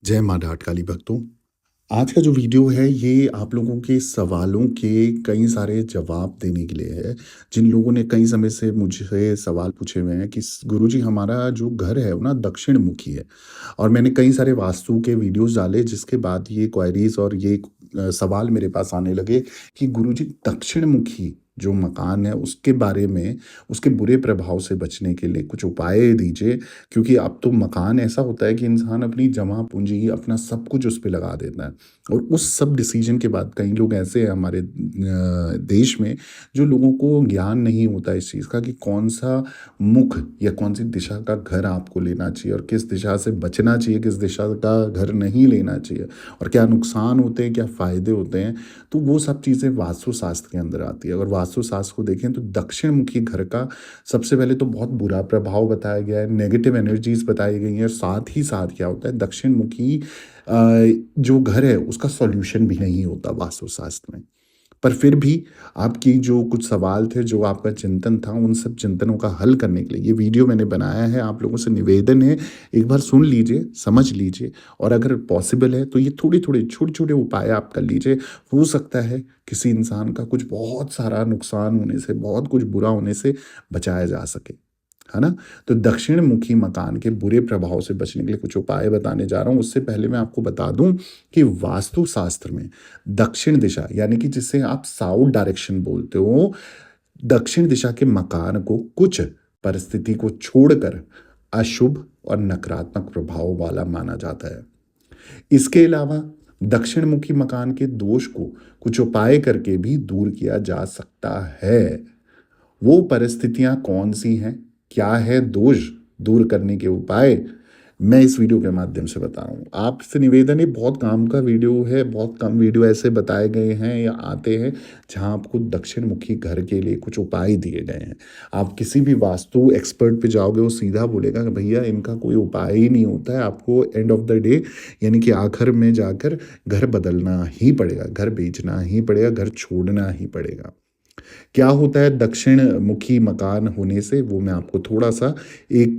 जय माँ काली भक्तों। आज का जो वीडियो है ये आप लोगों के सवालों के कई सारे जवाब देने के लिए है। जिन लोगों ने कई समय से मुझसे सवाल पूछे हुए हैं कि गुरुजी हमारा जो घर है वो ना दक्षिण मुखी है। और मैंने कई सारे वास्तु के वीडियोस डाले जिसके बाद ये क्वेरीज और ये सवाल मेरे पास आने लगे कि गुरुजी दक्षिण मुखी जो मकान है उसके बारे में उसके बुरे प्रभाव से बचने के लिए कुछ उपाय दीजिए। क्योंकि अब तो मकान ऐसा होता है कि इंसान अपनी जमा पूंजी अपना सब कुछ उस पे लगा देता है। और उस सब डिसीजन के बाद कई लोग ऐसे हैं हमारे देश में जो लोगों को ज्ञान नहीं होता इस चीज़ का कि कौन सा मुख या कौन सी दिशा का घर आपको लेना चाहिए और किस दिशा से बचना चाहिए, किस दिशा का घर नहीं लेना चाहिए और क्या नुकसान होते हैं, क्या फ़ायदे होते हैं। तो वो सब चीज़ें वास्तुशास्त्र के अंदर आती है। अगर वास्तुशास्त्र को देखें तो दक्षिण मुखी घर का सबसे पहले तो बहुत बुरा प्रभाव बताया गया है, नेगेटिव एनर्जीज बताई गई हैं। साथ ही साथ क्या होता है दक्षिण मुखी जो घर है उसका सॉल्यूशन भी नहीं होता वास्तुशास्त्र में। पर फिर भी आपकी जो कुछ सवाल थे, जो आपका चिंतन था, उन सब चिंतनों का हल करने के लिए ये वीडियो मैंने बनाया है। आप लोगों से निवेदन है, एक बार सुन लीजिए, समझ लीजिए और अगर पॉसिबल है तो ये थोड़े-थोड़े, छोटे-छोटे उपाय आप कर लीजिए। हो सकता है किसी इंसान का कुछ बहुत सारा नुकसान होने से, बहुत कुछ बुरा होने से बचाया जा सके। है ना? तो दक्षिण मुखी मकान के बुरे प्रभाव से बचने के लिए कुछ उपाय बताने जा रहा हूँ। उससे पहले मैं आपको बता दूँ कि वास्तुशास्त्र में दक्षिण दिशा यानी कि जिसे आप साउथ डायरेक्शन बोलते हो, दक्षिण दिशा के मकान को कुछ परिस्थिति को छोड़कर अशुभ और नकारात्मक प्रभाव वाला माना जाता है। इसके अलावा दक्षिण मुखी मकान के दोष को कुछ उपाय करके भी दूर किया जा सकता है। वो परिस्थितियाँ कौन-सी हैं? क्या है दोष दूर करने के उपाय? मैं इस वीडियो के माध्यम से बता रहा हूँ। आपसे निवेदन है, बहुत काम का वीडियो है, बहुत कम वीडियो ऐसे बताए गए हैं या आते हैं, जहाँ आपको दक्षिण मुखी घर के लिए कुछ उपाय दिए गए हैं। आप किसी भी वास्तु एक्सपर्ट पे जाओगे, वो सीधा बोलेगा कि भैया इनका कोई उपाय ही नहीं होता है, आपको एंड ऑफ द डे यानी कि आखिर में जाकर घर बदलना ही पड़ेगा, घर बेचना ही पड़ेगा, घर छोड़ना ही पड़ेगा। क्या होता है दक्षिण मुखी मकान होने से वो मैं आपको थोड़ा-सा एक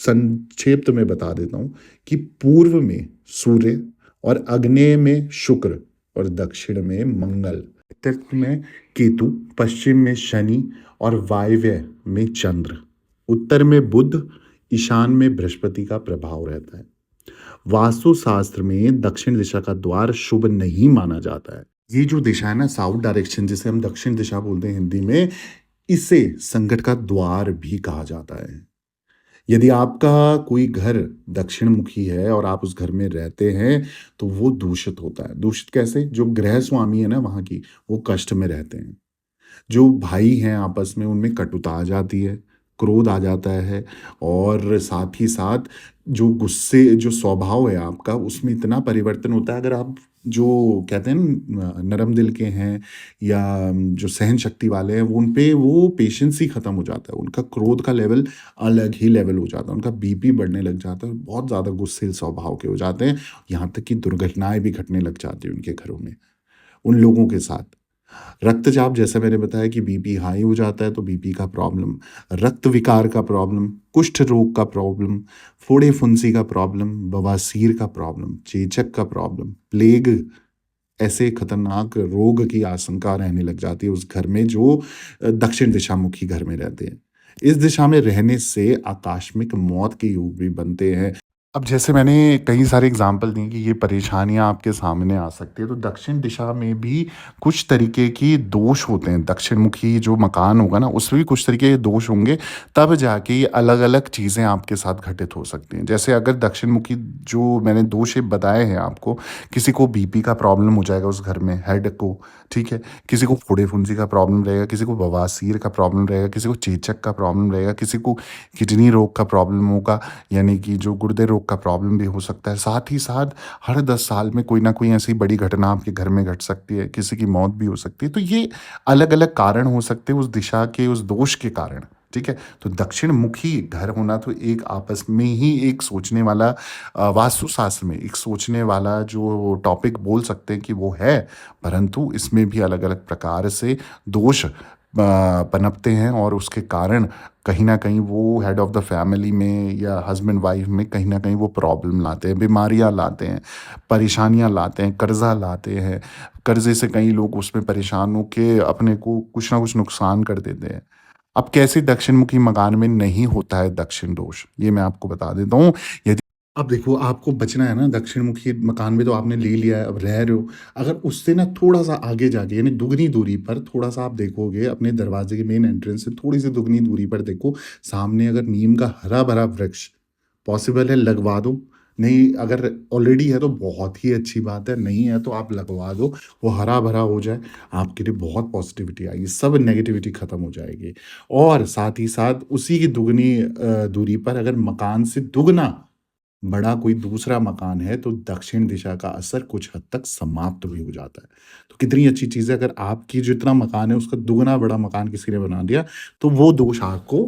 संक्षेप में बता देता हूँ कि पूर्व में सूर्य और आग्नेय में शुक्र और दक्षिण में मंगल, तट में केतु, पश्चिम में शनि और वायव्य में चंद्र, उत्तर में बुध, ईशान में बृहस्पति का प्रभाव रहता है। वास्तुशास्त्र में दक्षिण दिशा का द्वार शुभ नहीं माना जाता है। ये जो दिशा है ना साउथ डायरेक्शन जिसे हम दक्षिण दिशा बोलते हैं हिंदी में, इसे संकट का द्वार भी कहा जाता है। यदि आपका कोई घर दक्षिण मुखी है और आप उस घर में रहते हैं, तो वो दूषित होता है। दूषित कैसे? जो गृह स्वामी है ना वहाँ की, वो कष्ट में रहते हैं। जो भाई हैं आपस में उनमें कटुता आ जाती है, क्रोध आ जाता है और साथ ही साथ जो गुस्से जो स्वभाव है आपका उसमें इतना परिवर्तन होता है। अगर आप जो कहते हैं नरम दिल के हैं या जो सहन शक्ति वाले हैं वो उन पे वो पेशेंस ही खत्म हो जाता है। उनका क्रोध का लेवल अलग ही लेवल हो जाता है। उनका बीपी बढ़ने लग जाता है, बहुत ज़्यादा गुस्सैल स्वभाव के हो जाते हैं। यहाँ तक कि दुर्घटनाएँ भी घटने लग जाती हैं उनके घरों में, उन लोगों के साथ। रक्तचाप जैसे मैंने बताया कि बीपी हाई हो जाता है तो बीपी का प्रॉब्लम, रक्त विकार का प्रॉब्लम, कुष्ठ रोग का प्रॉब्लम, फोड़े फुंसी का प्रॉब्लम, बवासीर का प्रॉब्लम, चेचक का प्रॉब्लम, प्लेग ऐसे खतरनाक रोग की आशंका रहने लग जाती है उस घर में जो दक्षिण दिशामुखी घर में रहते हैं। इस दिशा में रहने से आकस्मिक मौत के योग भी बनते हैं। अब जैसे मैंने कई सारे एग्जाम्पल दिए कि ये परेशानियाँ आपके सामने आ सकती है, तो दक्षिण दिशा में भी कुछ तरीके की दोष होते हैं। दक्षिणमुखी जो मकान होगा ना, उसमें भी कुछ तरीके के दोष होंगे, तब जाके ये अलग-अलग चीज़ें आपके साथ घटित हो सकती हैं। जैसे अगर दक्षिणमुखी जो मैंने दोष ये बताए हैं आपको, किसी को बीपी का प्रॉब्लम हो जाएगा उस घर में, हेड को, ठीक है? किसी को फोड़े-फुंसी का प्रॉब्लम रहेगा, किसी को बवासीर का प्रॉब्लम रहेगा, किसी को चेचक का प्रॉब्लम रहेगा, किसी को किडनी रोग का प्रॉब्लम होगा, यानी कि जो गुर्दे रोग का प्रॉब्लम भी हो सकता है। साथ ही साथ हर 10 साल में कोई ना कोई ऐसी बड़ी घटना आपके घर में घट सकती है, किसी की मौत भी हो सकती है। तो ये अलग-अलग कारण हो सकते हैं उस दिशा के, उस दोष के कारण, ठीक है? तो दक्षिणमुखी घर होना तो एक आपस में ही एक सोचने वाला वास्तुशास्त्र में एक सोचने वाला जो टॉपिक बोल सकते हैं कि वो है, परंतु इसमें भी अलग-अलग प्रकार से दोष पनपते हैं और उसके कारण कहीं न कहीं वो हेड ऑफ़ द फैमिली में या हस्बैंड वाइफ में कहीं न कहीं वो प्रॉब्लम लाते हैं, बीमारियाँ लाते हैं, परेशानियाँ लाते हैं, कर्ज़ा लाते हैं। कर्ज़े से कई लोग उसमें परेशान होके अपने को कुछ न कुछ नुकसान कर देते हैं। अब कैसे दक्षिणमुखी मकान में नहीं होता है दक्षिण दोष, ये मैं आपको बता देता हूँ। यदि अब देखो आपको बचना है ना दक्षिणमुखी मकान में तो आपने ले लिया है, अब रह रहे हो। अगर उससे ना थोड़ा-सा आगे जाके यानी दुगनी दूरी पर थोड़ा-सा आप देखोगे अपने दरवाज़े के मेन एंट्रेंस से थोड़ी-सी दुगनी दूरी पर देखो, सामने अगर नीम का हरा-भरा वृक्ष पॉसिबल है लगवा दो। नहीं अगर ऑलरेडी है तो बहुत ही अच्छी बात है, नहीं है तो आप लगवा दो। वो हरा-भरा हो जाए, आपके लिए बहुत पॉज़िटिविटी आएगी, सब नेगेटिविटी खत्म हो जाएगी। और साथ ही साथ उसी की दुगनी दूरी पर अगर मकान से दुगना बड़ा कोई दूसरा मकान है तो दक्षिण दिशा का असर कुछ हद तक समाप्त भी हो जाता है। तो कितनी अच्छी चीज़ है अगर आपकी जितना मकान है उसका दुगना बड़ा मकान किसी ने बना दिया, तो वो दोष आपको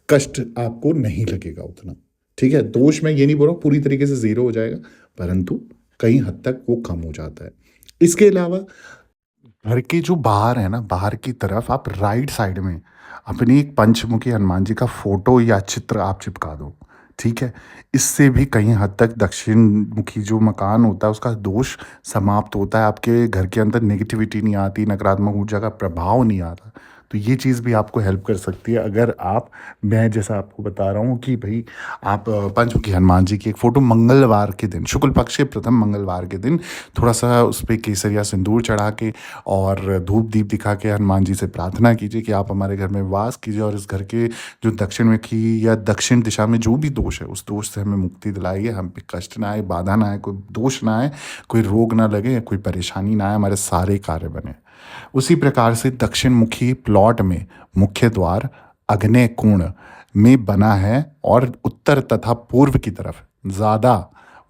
कष्ट आपको नहीं लगेगा उतना। ठीक है? दोष मैं ये नहीं बोल रहा हूँ पूरी तरीके से ज़ीरो हो जाएगा, परंतु कहीं हद तक वो कम हो जाता है। इसके अलावा घर के जो बाहर है ना, बाहर की तरफ आप राइट साइड में अपनी एक पंचमुखी हनुमान जी का फ़ोटो या चित्र आप चिपका दो, ठीक है? इससे भी कहीं हद तक दक्षिणमुखी जो मकान होता है उसका दोष समाप्त होता है, आपके घर के अंदर नेगेटिविटी नहीं आती, नकारात्मक ऊर्जा का प्रभाव नहीं आता। तो ये चीज़ भी आपको हेल्प कर सकती है अगर आप मैं जैसा आपको बता रहा हूँ कि भई आप पंचमुखी हनुमान जी की एक फ़ोटो मंगलवार के दिन, शुक्ल पक्ष के प्रथम मंगलवार के दिन थोड़ा-सा उस पे केसर या सिंदूर चढ़ा के और धूप-दीप दिखा के हनुमान जी से प्रार्थना कीजिए कि आप हमारे घर में वास कीजिए और इस घर के जो दक्षिणमुखी या दक्षिण दिशा में जो भी दोष है, उस दोष से हमें मुक्ति दिलाइए, हम पे कष्ट ना आए, बाधा ना आए, कोई दोष ना आए, कोई रोग ना लगे, कोई परेशानी ना आए, हमारे सारे कार्य बने। उसी प्रकार से दक्षिणमुखी प्लॉट में मुख्य द्वार आग्नेय कोण में बना है और उत्तर तथा पूर्व की तरफ ज़्यादा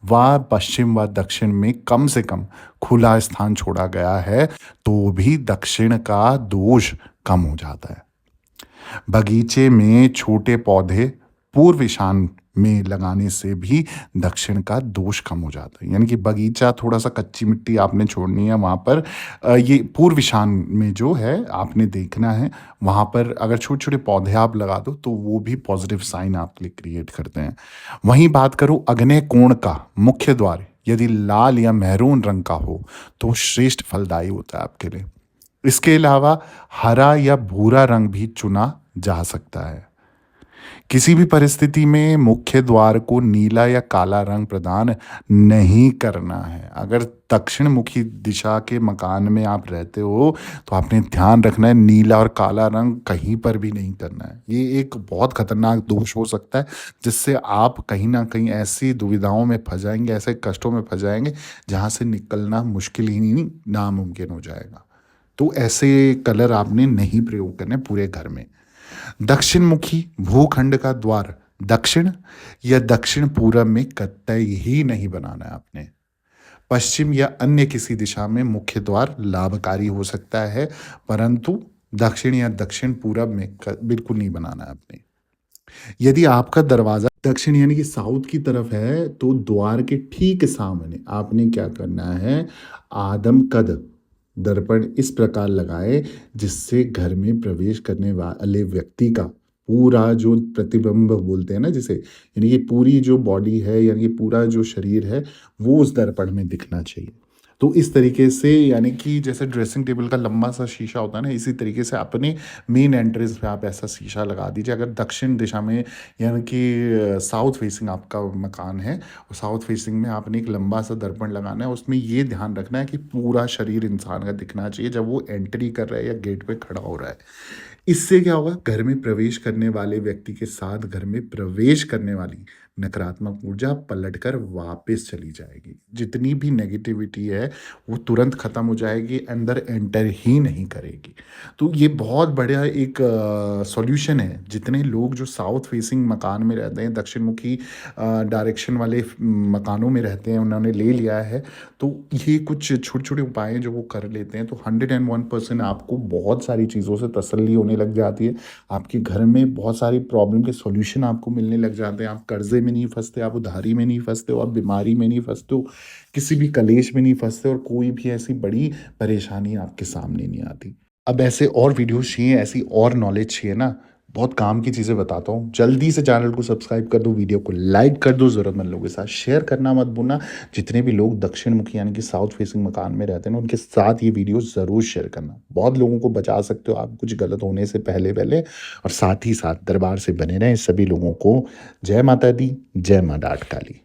व पश्चिम व दक्षिण में कम से कम खुला स्थान छोड़ा गया है, तो भी दक्षिण का दोष कम हो जाता है। बगीचे में छोटे पौधे पूर्व ईशान में लगाने से भी दक्षिण का दोष कम हो जाता है। यानी कि बगीचा थोड़ा-सा कच्ची मिट्टी आपने छोड़नी है वहाँ पर ये पूर्व ईशान में जो है आपने देखना है, वहाँ पर अगर छोटे-छोटे पौधे आप लगा दो तो वो भी पॉज़िटिव साइन आपके लिए क्रिएट करते हैं। वहीं बात करूँ आग्नेय कोण का मुख्य द्वार यदि लाल या मैरून रंग का हो, तो श्रेष्ठ फलदायी होता है आपके लिए। इसके अलावा हरा या भूरा रंग भी चुना जा सकता है। किसी भी परिस्थिति में मुख्य द्वार को नीला या काला रंग प्रदान नहीं करना है। अगर दक्षिण मुखी दिशा के मकान में आप रहते हो, तो आपने ध्यान रखना है नीला और काला रंग कहीं पर भी नहीं करना है। ये एक बहुत खतरनाक दोष हो सकता है, जिससे आप कहीं न कहीं ऐसी दुविधाओं में फँस जाएँगे, ऐसे कष्टों में फँस जाएँगे, जहाँ से निकलना मुश्किल ही नहीं नामुमकिन हो जाएगा। तो ऐसे कलर आपने नहीं प्रयोग करने पूरे घर में। दक्षिणमुखी भूखंड का द्वार दक्षिण या दक्षिण पूरब में कतई ही नहीं बनाना है आपने। पश्चिम या अन्य किसी दिशा में मुख्य द्वार लाभकारी हो सकता है, परंतु दक्षिण या दक्षिण पूरब में बिल्कुल नहीं बनाना है आपने। यदि आपका दरवाज़ा दक्षिण यानी कि साउथ की तरफ है, तो द्वार के ठीक सामने आपने क्या करना है, आदमकद दर्पण इस प्रकार लगाएँ, जिससे घर में प्रवेश करने वाले व्यक्ति का पूरा जो प्रतिबिंब बोलते हैं ना जिसे, यानी कि पूरी जो बॉडी है, यानी कि पूरा जो शरीर है, वो उस दर्पण में दिखना चाहिए। तो इस तरीके से यानी कि जैसे ड्रेसिंग टेबल का लंबा-सा शीशा होता है ना, इसी तरीके से अपने मेन एंट्रेंस पे आप ऐसा शीशा लगा दीजिए। अगर दक्षिण दिशा में यानी कि साउथ फेसिंग आपका मकान है और साउथ फेसिंग में आपने एक लंबा-सा दर्पण लगाना है, उसमें ये ध्यान रखना है कि पूरा शरीर इंसान का दिखना चाहिए जब वो एंट्री कर रहा है या गेट पे खड़ा हो रहा है। इससे क्या होगा, घर में प्रवेश करने वाले व्यक्ति के साथ घर में प्रवेश करने वाली नकारात्मक ऊर्जा पलटकर वापस चली जाएगी। जितनी भी नेगेटिविटी है, वो तुरंत खत्म हो जाएगी, अंदर एंटर ही नहीं करेगी। तो ये बहुत बढ़िया एक सॉल्यूशन है। जितने लोग जो साउथ फेसिंग मकान में रहते हैं, दक्षिणमुखी डायरेक्शन वाले मकानों में रहते हैं, उन्होंने ले लिया है। तो ये कुछ छोटे-छोटे उपाय हैं जो वो कर लेते हैं, तो 101% आपको बहुत सारी चीज़ों से तसल्ली होने लग जाती है। आपके घर में बहुत सारी प्रॉब्लम के सॉल्यूशन आपको मिलने लग जाते हैं। आप कर्ज़े में नहीं फँसते, आप उधारी में नहीं फँसते हो, आप बीमारी में नहीं फँसते हो, किसी भी कलेश में नहीं फँसते और कोई भी ऐसी बड़ी परेशानी आपके सामने नहीं आती। अब ऐसे और वीडियोज़ चाहिए, ऐसी और नॉलेज चाहिए ना, बहुत काम की चीज़ें बताता हूँ। जल्दी से चैनल को सब्सक्राइब कर दो, वीडियो को लाइक कर दो, ज़रूरतमंद लोगों के साथ शेयर करना मत भूलना। जितने भी लोग दक्षिण मुखी यानी कि साउथ फेसिंग मकान में रहते हैं ना, उनके साथ ये वीडियो ज़रूर शेयर करना। बहुत लोगों को बचा सकते हो आप कुछ गलत होने से पहले-पहले, और साथ ही साथ दरबार से बने रहें। सभी लोगों को जय माता दी, जय माँ डाठ काली।